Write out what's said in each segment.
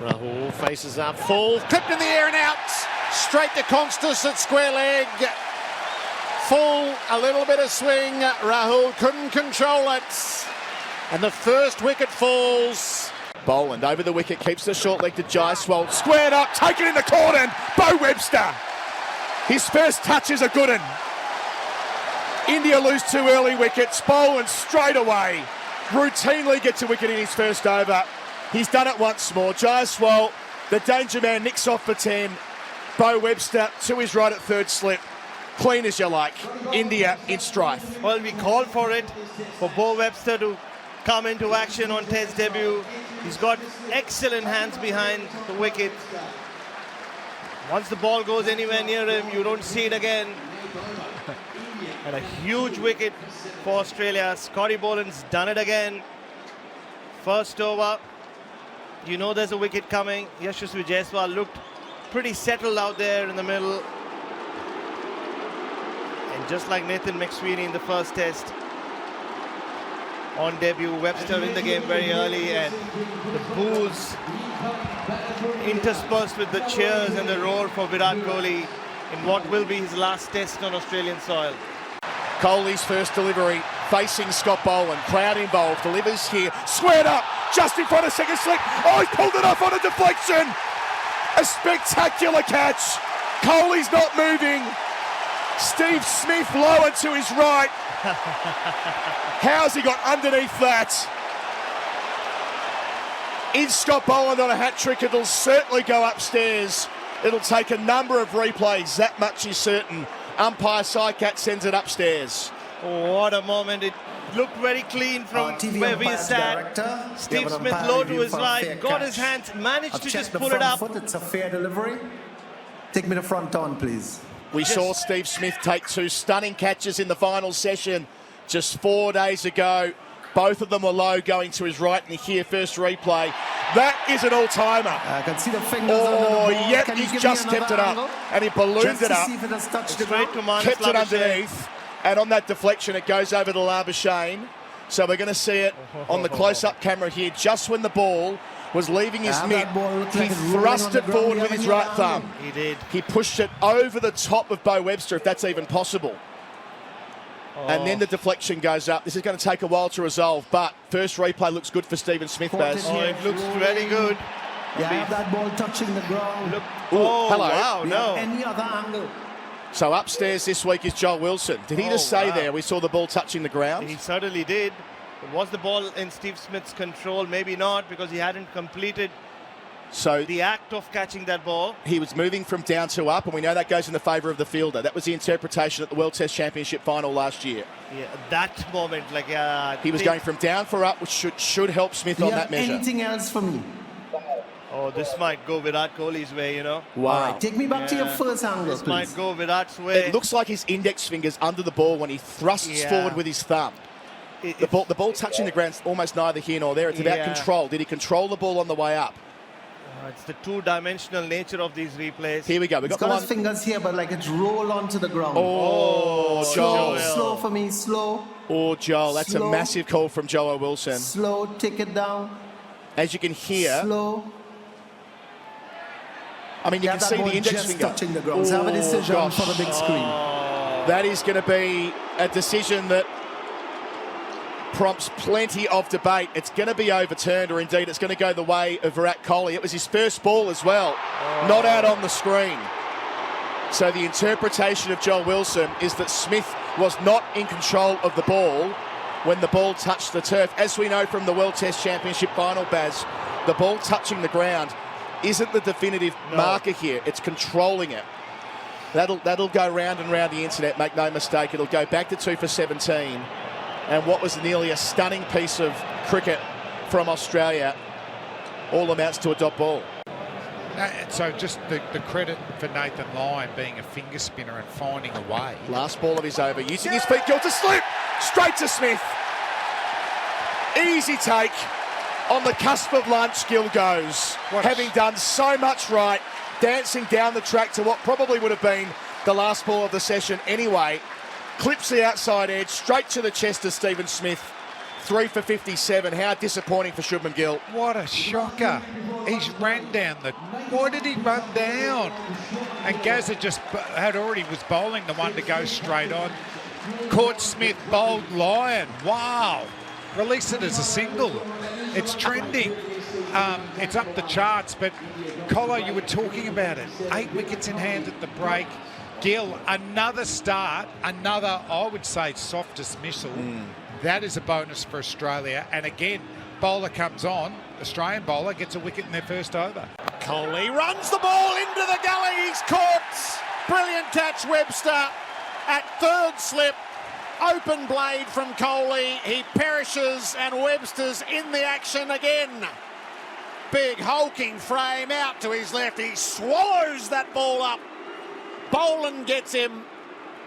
Rahul faces up, full, clipped in the air and out. Straight to Constas at square leg. Full, a little bit of swing. Rahul couldn't control it. And the first wicket falls. Boland over the wicket, keeps the short leg to Jaiswal. Squared up, taken in the corner, and Bo Webster. His first touch is a good one. India lose 2 early wickets. Boland straight away routinely gets a wicket in his first over. He's done it once more. Jaiswal, the danger man, nicks off for 10. Bo Webster to his right at third slip. Clean as you like. India in strife. Well, we called for it, for Bo Webster to come into action on Ted's debut. He's got excellent hands behind the wicket. Once the ball goes anywhere near him, you don't see it again. And a huge wicket for Australia. Scotty Boland's done it again. First over. You know there's a wicket coming. Yashasvi Jaiswal looked pretty settled out there in the middle. And just like Nathan McSweeney in the first test, on debut, Webster in the game very early, and the boos interspersed with the cheers and the roar for Virat Kohli in what will be his last test on Australian soil. Kohli's first delivery facing Scott Boland. Crowd involved, delivers here, squared up, just in front of second slip. Oh, he's pulled it off on a deflection. A spectacular catch. Kohli's not moving. Steve Smith lower to his right. How's he got underneath that? Is Scott Boland on a hat-trick? It'll certainly go upstairs. It'll take a number of replays, that much is certain. Umpire Sycat sends it upstairs. Oh, what a moment. It looked very clean from where we sat. Steve Smith low to his right, got his hands, managed to just pull it up. It's a fair delivery. Take me to front on, please. We saw Steve Smith take 2 stunning catches in the final session just 4 days ago. Both of them were low, going to his right, and here, first replay. That is an all-timer. I can see the fingers. Oh, yep, he's just kept it up. And he ballooned it up, kept it underneath, and on that deflection, it goes over to Labuschagne. So we're going to see it on the close-up camera here. Just when the ball was leaving his mitt, he thrust it forward with his right thumb. He did. He pushed it over the top of Bo Webster, if that's even possible. And then the deflection goes up. This is going to take a while to resolve, but first replay looks good for Stephen Smith, Baz. Oh, it looks very good. Yeah, have that ball touching the ground. Look. Oh, hello. Wow, no. Any other angle. So upstairs this week is Joel Wilson. Did he just say there we saw the ball touching the ground? He certainly did. But was the ball in Steve Smith's control? Maybe not, because he hadn't completed the act of catching that ball. He was moving from down to up, and we know that goes in the favour of the fielder. That was the interpretation at the World Test Championship final last year. Yeah, that moment, like he was going from down for up, which should help Smith on that measure. Anything else for me? Oh, this might go Virat Kohli's way, you know. Wow. Right, take me back to your first angle, This please. might go Virat's way. It looks like his index finger's under the ball when he thrusts forward with his thumb. The ball touching the ground, almost neither here nor there. It's about control. Did he control the ball on the way up? It's the two-dimensional nature of these replays. Here we go. He's got his fingers here, but like it's roll onto the ground. Oh, Joel. Slow for me, slow. Oh, Joel, that's a massive call from Joel Wilson. Slow, take it down. As you can hear. Slow. I mean, you can see the index finger touching the ground. Have a decision for the big screen. That is going to be a decision that prompts plenty of debate. It's going to be overturned, or indeed it's going to go the way of Virat Kohli. It was his first ball as well, not out on the screen. So the interpretation of Joel Wilson is that Smith was not in control of the ball when the ball touched the turf. As we know from the World Test Championship final, Baz, the ball touching the ground isn't the definitive marker here. It's controlling it. That'll go round and round the internet, make no mistake. It'll go back to 2 for 17. And what was nearly a stunning piece of cricket from Australia all amounts to a dot ball. So just the credit for Nathan Lyon being a finger spinner and finding a way. Last ball of his over, using his feet, Gill to slip, straight to Smith. Easy take. On the cusp of lunch, Gill goes. Having done so much right, dancing down the track to what probably would have been the last ball of the session anyway. Clips the outside edge, straight to the chest of Stephen Smith. 3 for 57. How disappointing for Shubman Gill. What a shocker. He's ran down the... Why did he run down? And Gazza was bowling the one to go straight on. Caught Smith, bowled Lyon. Wow. Release it as a single. It's trending. It's up the charts, but Colo, you were talking about it. 8 wickets in hand at the break. Gill, another start, another, I would say, soft dismissal. That is a bonus for Australia. And again, bowler comes on, Australian bowler gets a wicket in their first over. Kohli runs the ball into the gully. He's caught. Brilliant catch, Webster. At third slip, open blade from Kohli. He perishes and Webster's in the action again. Big hulking frame out to his left. He swallows that ball up. Boland gets him.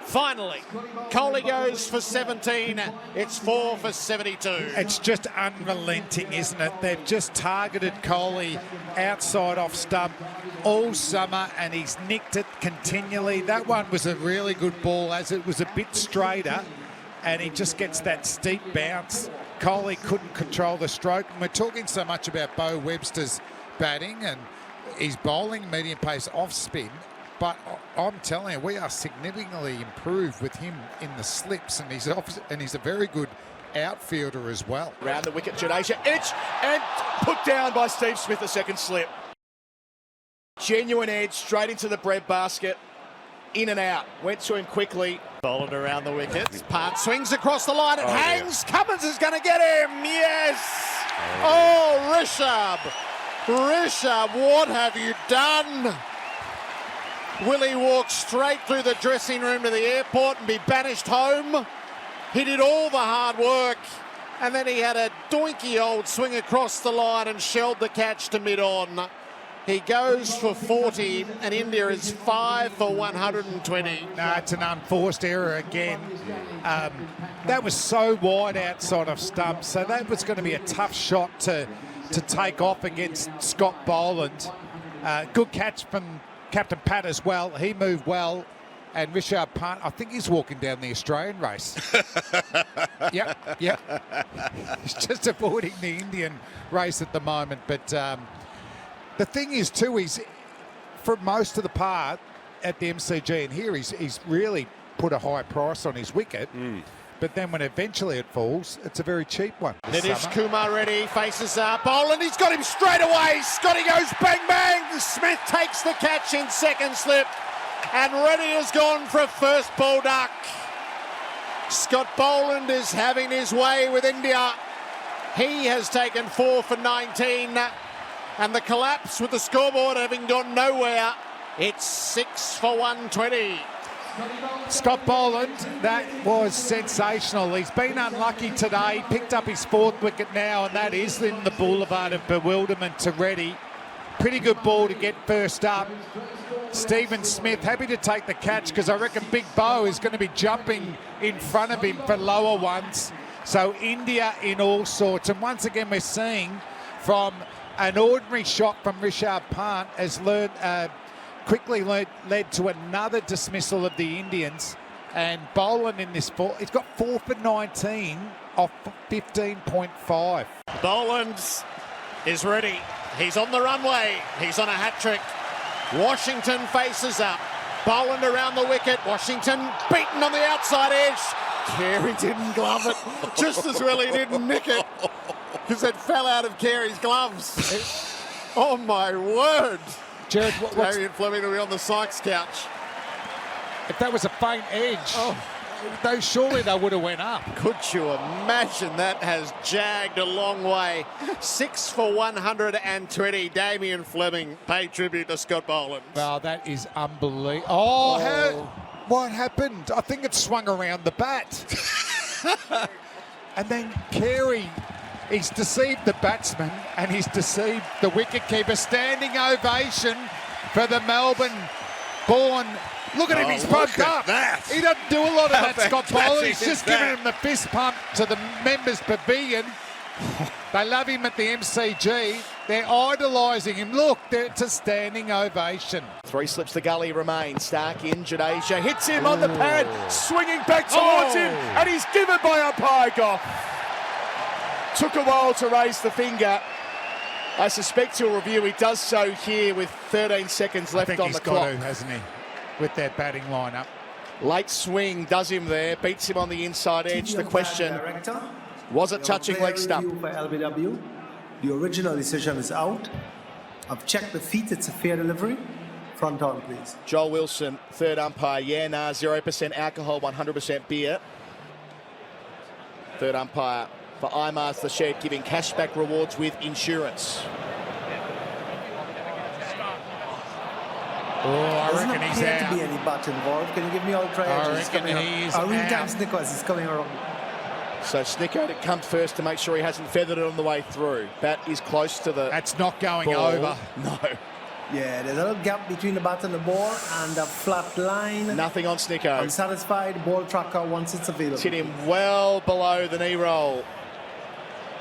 Finally, Kohli goes for 17. It's 4 for 72. It's just unrelenting, isn't it? They've just targeted Kohli outside off stump all summer, and he's nicked it continually. That one was a really good ball, as it was a bit straighter, and he just gets that steep bounce. Kohli couldn't control the stroke. And we're talking so much about Bo Webster's batting and his bowling, medium pace off spin. But I'm telling you, we are significantly improved with him in the slips, and he's a very good outfielder as well. Round the wicket, Jadeja, edge, and put down by Steve Smith, the second slip. Genuine edge, straight into the bread basket, in and out. Went to him quickly. Boland around the wicket. Pant swings across the line, it hangs. Yeah. Cummins is going to get him, yes! Oh, Rishabh, what have you done? Will he walk straight through the dressing room to the airport and be banished home? He did all the hard work, and then he had a doinky old swing across the line and shelled the catch to mid-on. He goes for 40, and India is 5 for 120. No, it's an unforced error again. That was so wide outside of Stumps, so that was going to be a tough shot to take off against Scott Boland. Good catch from Captain Pat as well. He moved well. And Rishabh Pant, I think he's walking down the Australian race. Yep. He's just avoiding the Indian race at the moment. But the thing is, too, he's, for most of the part at the MCG and here, he's really put a high price on his wicket. But then when eventually it falls, it's a very cheap one. Nitish Kumar ready, faces up. Boland, he's got him straight away. Scotty goes bang, bang. Smith takes the catch in second slip. And Reddy has gone for a first ball duck. Scott Boland is having his way with India. He has taken 4 for 19. And the collapse with the scoreboard having gone nowhere. It's 6 for 120. Scott Boland, that was sensational. He's been unlucky today, picked up his 4th wicket now, and that is in the boulevard of bewilderment to Reddy. Pretty good ball to get first up. Stephen Smith happy to take the catch, because I reckon Big Bo is going to be jumping in front of him for lower ones. So India in all sorts. And once again, we're seeing from an ordinary shot from Rishabh Pant has quickly led to another dismissal of the Indians. And Boland in this ball, he's got 4 for 19 off 15.5. Boland is ready. He's on the runway. He's on a hat-trick. Washington faces up. Boland around the wicket. Washington beaten on the outside edge. Carey didn't glove it. Just as well he didn't nick it, because it fell out of Carey's gloves. Oh, my word. Jared, Damian Fleming will be on the Sykes couch. If that was a faint edge, surely they would have went up. Could you imagine? That has jagged a long way. 6 for 120. Damian Fleming paid tribute to Scott Boland. Well, that is unbelievable. What happened? I think it swung around the bat. And then Carey, he's deceived the batsman and he's deceived the wicketkeeper. Standing ovation for the Melbourne-born. Look at him, he's pumped up. That. He doesn't do a lot of that, Scott Boland. He's just giving him the fist pump to the members' pavilion. They love him at the MCG. They're idolising him. Look, it's a standing ovation. 3 slips the gully remains. Stark in, Jadeja hits him on the pad, swinging back towards him, and he's given by umpire Goff. took a while to raise the finger. I suspect he'll review. He does so here with 13 seconds left on the clock. He's got to, hasn't he, with that batting lineup. Late swing does him there, beats him on the inside edge. The question, was it touching leg stump? For LBW. The original decision is out. I've checked the feet, it's a fair delivery. Front on, please. Joel Wilson, third umpire. Yeah, nah, 0% alcohol, 100% beer. Third umpire for IMARS The Shed, giving cashback rewards with insurance. Oh, I reckon he's appear out. to be any butt involved. Can you give me all try? I reckon he is Real time out. Snickers is coming around. So Snicko to come first to make sure he hasn't feathered it on the way through. Bat is close to the That's not going ball. over. No. Yeah, there's a little gap between the bat and the ball and a flat line. Nothing on Snicko. Unsatisfied, ball tracker once it's available. It's hit him well below the knee roll.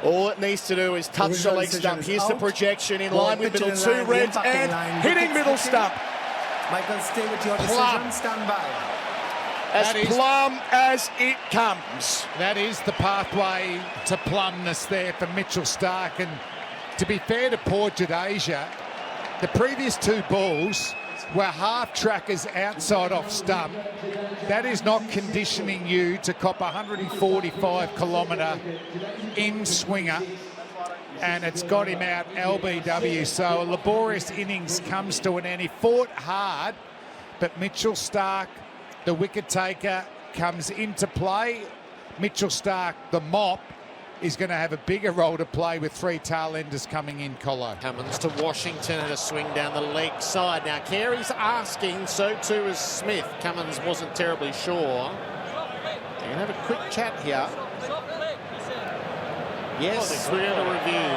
All it needs to do is touch the Original leg decision stump. is Here's the out. projection in Ball line with pitching middle, in two line, reds, impacting and line, hitting wickets middle kicking. stump. Michael, stay with your Plum. decision. Stand by. As That is- plumb as it comes. That is the pathway to plumness there for Mitchell Starc. And to be fair to poor Jadeja, the previous two balls were half trackers outside off stump. That is not conditioning you to cop a 145-kilometre in swinger. And it's got him out LBW. So a laborious innings comes to an end. He fought hard, but Mitchell Starc, the wicket taker, comes into play. Mitchell Starc, the mop, is going to have a bigger role to play with three tail-enders coming in, Colo. Cummins to Washington and a swing down the leg side. Now Carey's asking, so too is Smith. Cummins wasn't terribly sure. They're going to have a quick chat here. Yes, we're going to review.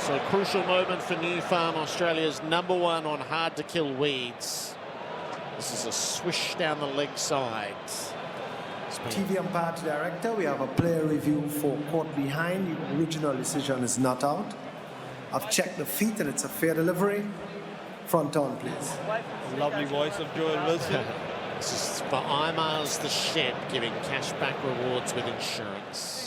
So crucial moment for New Farm, Australia's #1 on hard-to-kill weeds. This is a swish down the leg side. TV umpire to director, we have a player review for caught behind. The original decision is not out. I've checked the feet and it's a fair delivery. Front on, please. Lovely voice of Joel Wilson. This is for IMARS The Shed, giving cashback rewards with insurance.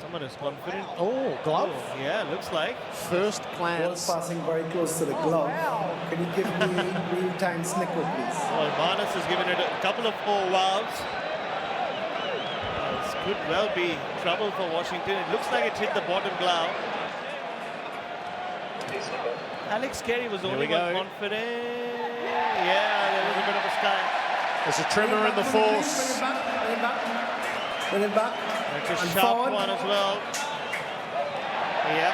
Someone is confident. Oh, glove. Oh, yeah, looks like. First Ball glance. passing very close to the glove. Can you give me real-time Snicker, please? Well, Barnes has given it a couple of more wows. This could well be trouble for Washington. It looks like it hit the bottom glove. Alex Carey was only one confident. Yeah, there was a bit of a sky. There's a tremor in the force. Bring it back. Bring it back. That's a And sharp forward. one as well. Yeah.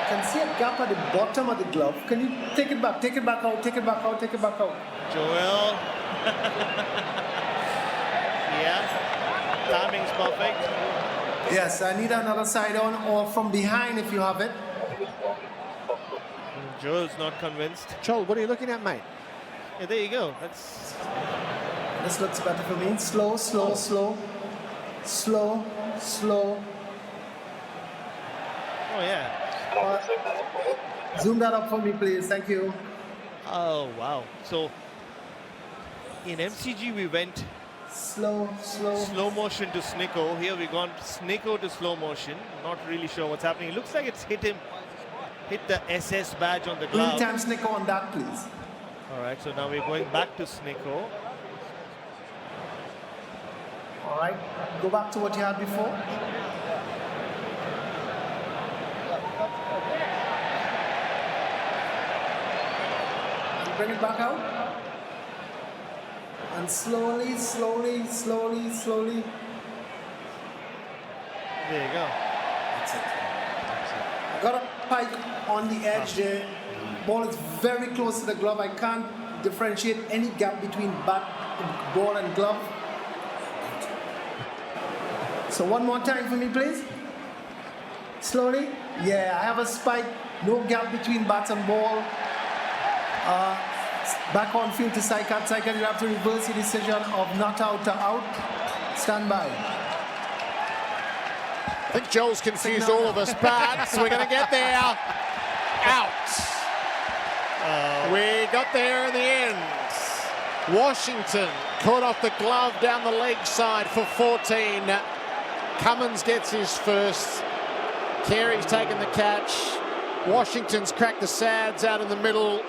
I can see a gap at the bottom of the glove. Can you take it back? Take it back out. Take it back out. Take it back out. Joel. Yeah. Timing's perfect. Yes, I need another side on or from behind if you have it. Joel's not convinced. Joel, what are you looking at, mate? Yeah, there you go. That's This looks better for me. Slow, slow, slow. Slow, slow. oh yeah. Zoom that up for me, please. Thank you. Oh wow. So in MCG we went Slow, slow. slow motion to Snicko. Here we gone Snicko to slow motion. Not really sure what's happening. It looks like it's hit the SS badge on the glove. Real-time Snicker on that, please. All right, so now we're going back to Snicko. All right. Go back to what you had before. And bring it back out. And slowly, slowly, slowly, slowly. There you go. That's it. Got a pike on the edge there. Ball is very close to the glove. I can't differentiate any gap between bat, ball and glove. So one more time for me, please. Slowly. Yeah, I have a spike. No gap between bat and ball. Back on field to Saikat. Saikat, you have to reverse your decision of not out to out. Stand by. I think Joel's confused all of us, but we're going to get there. Out. We got there in the end. Washington Caught off the glove down the leg side for 14. Cummins gets his first. Carey's taken the catch. Washington's cracked the sads out in the middle.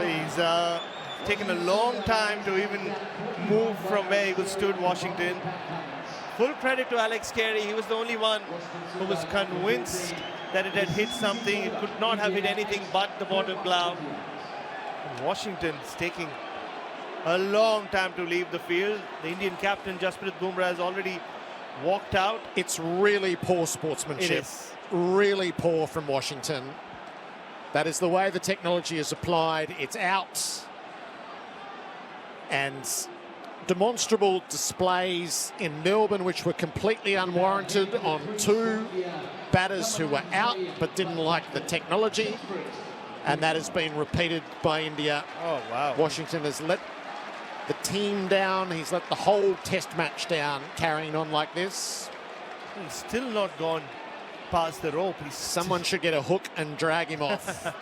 He's taken a long time to even move from where he stood, Washington. Full credit to Alex Carey. He was the only one who was convinced that it had hit something. It could not have hit anything but the bottom glove. And Washington's taking a long time to leave the field. The Indian captain, Jasprit Bumrah, has already walked out. It's really poor sportsmanship. It is. Really poor from Washington. That is the way the technology is applied. It's out. And demonstrable displays in Melbourne which were completely unwarranted on two batters who were out but didn't like the technology, and that has been repeated by India. Oh, wow. Washington has let the team down. He's let the whole test match down, carrying on like this. He's still not gone past the rope. Someone should get a hook and drag him off.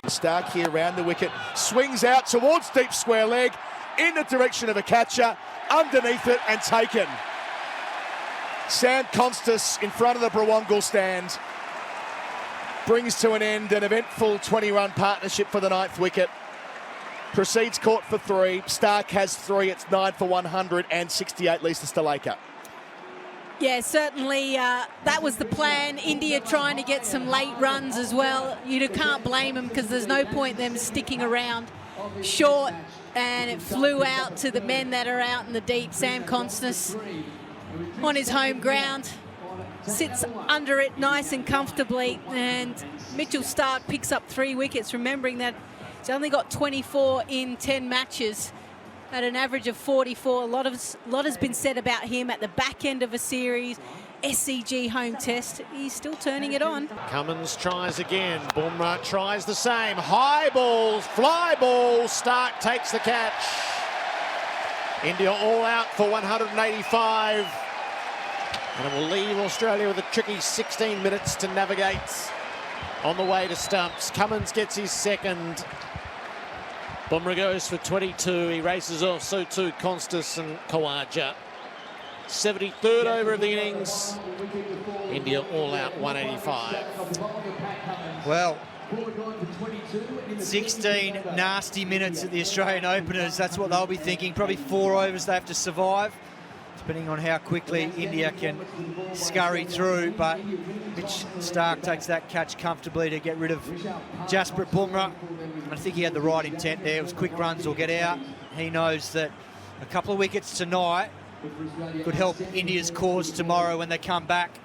Stark here around the wicket, swings out towards deep square leg, in the direction of a catcher, underneath it and taken. Sam Constas in front of the Border-Gavaskar stand brings to an end an eventful 20-run partnership for the 9th wicket. Proceeds caught for 3. Stark has 3. It's 9 for 168. Lisa Sthalekar. Yeah, certainly that was the plan. India trying to get some late runs as well. You can't blame them because there's no point them sticking around short, and it flew out to the men that are out in the deep. Sam Constas on his home ground sits under it nice and comfortably, and Mitchell Stark picks up 3 wickets, remembering that he's only got 24 in 10 matches at an average of 44. A lot has been said about him at the back end of a series. SCG home test, he's still turning it on. Cummins tries again. Bumrah tries the same. High balls, fly ball. Stark takes the catch. India all out for 185. And it will leave Australia with a tricky 16 minutes to navigate on the way to Stumps. Cummins gets his second. Bumrah goes for 22. He races off, so too Constas and Khawaja. 73rd over of the innings. India all out 185. Well, 16 nasty minutes at the Australian openers. That's what they'll be thinking. Probably 4 overs they have to survive, depending on how quickly India can scurry through. But Mitch Stark takes that catch comfortably to get rid of Jasprit Bumrah. I think he had the right intent there. It was quick runs or get out. He knows that a couple of wickets tonight could help India's cause tomorrow when they come back.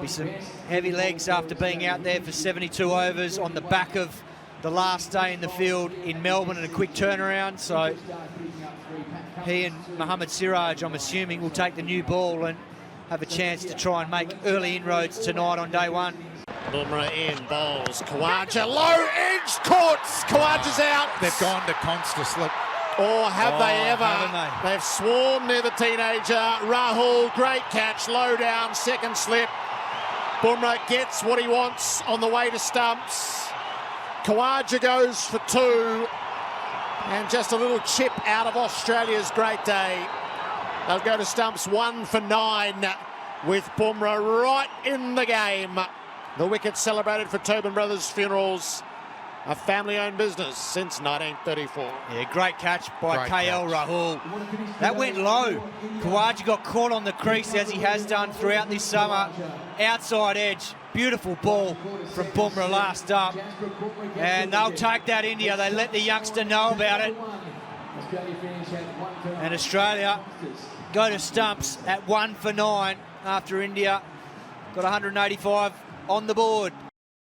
Be some heavy legs after being out there for 72 overs on the back of the last day in the field in Melbourne and a quick turnaround. So he and Mohammad Siraj, I'm assuming, will take the new ball and have a chance to try and make early inroads tonight on day 1. Bumrah in, bowls. Khawaja, low edge, caught. Khawaja's out. They've gone to Constas. Look. Or have they ever? Haven't they? They've swarmed near the teenager. Rahul, great catch, low down, second slip. Bumrah gets what he wants on the way to Stumps. Khawaja goes for 2. And just a little chip out of Australia's great day. They'll go to Stumps 1 for 9 with Bumrah right in the game. The wicket celebrated for Tobin Brothers Funerals, a family-owned business since 1934. Yeah, great catch by KL Rahul. That went low. Khawaja got caught on the crease as he has done throughout this summer. Outside edge, beautiful ball from Bumrah last up. And they'll take that, India. They let the youngster know about it. And Australia go to Stumps at 1 for 9 after India got 185 on the board.